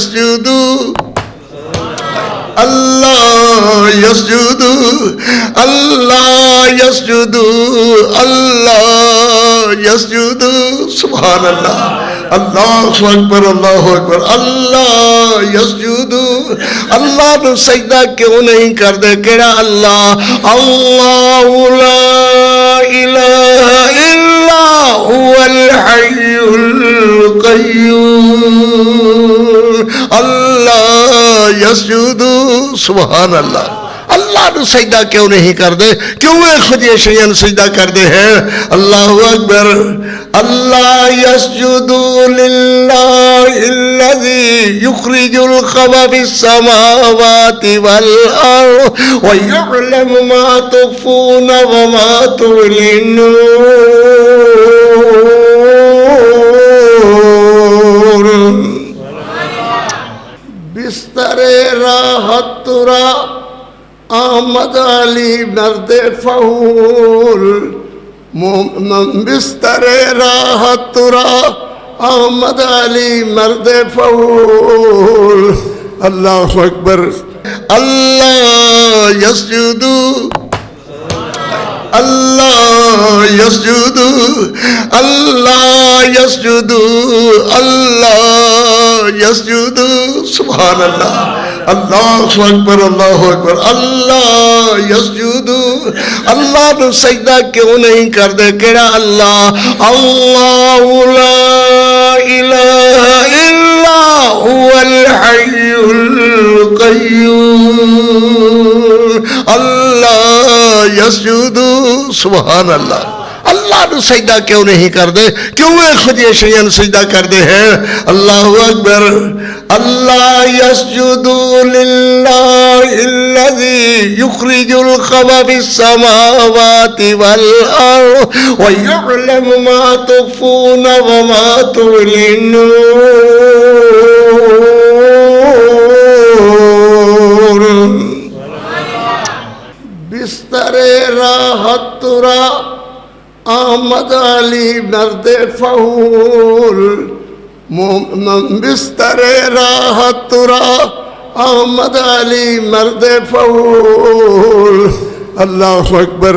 यसजुदु अल्लाह यसजुदु अल्लाह यसजुदु अल्लाह यसजुदु सुभान अल्लाह अल्लाहु अकबर अल्लाह यसजुदु अल्लाह तो सजदा क्यों नहीं कर दे केड़ा अल्लाह अल्लाहु ला इलाहा इल्ला हुवल हय्युल कय्यूम अल्लाह यसजुदु सुभान अल्लाह अल्लाह तो सजदा क्यों नहीं कर दे क्यों खुद ये शयन सजदा कर दे हैं अल्लाहु अकबर अल्लाह यसजुदु लिल्लाहिल्लज़ी युखरिजुल खबा फिस्समावाति वल अर्द व यअलमु मा तुखफूना व मा तु'लिनून बिस्तरे राहत तुरा अहमद अली मर्द फहूल बिस्तरे राहत तुरा अहमद अली मर्द फहूल अल्लाहु अकबर अल्लाह यसजुदु अल्लाह यसजुदु अल्लाह यसजुदु अल्लाह यसजुदु सुभान अल्लाह अल्लाहु अकबर अल्लाह यसजुदु अल्लाह तो सजदा क्यों नहीं कर दे केड़ा अल्लाह अल्लाहु ला इलाहा इल्ला हुवल हय्युल कय्यूम अल्लाह यसजुदु सुभान अल्लाह अल्लाह तो सजदा क्यों नहीं कर दे क्यों खुद ये शयन सजदा कर दे हैं अल्लाहु अकबर अल्लाह यसजुदु लिल्लाहिल्लज़ी युखरिजुल खबा फिस्समावाति वल अर्द व यअलमु मा तुखफूना व मा तु'लिनून बिस्तरे राहत तुरा अहमद अली मर्द फहूल बिस्तरे राहत तुरा अहमद अली मर्द फहूल अल्लाहु अकबर।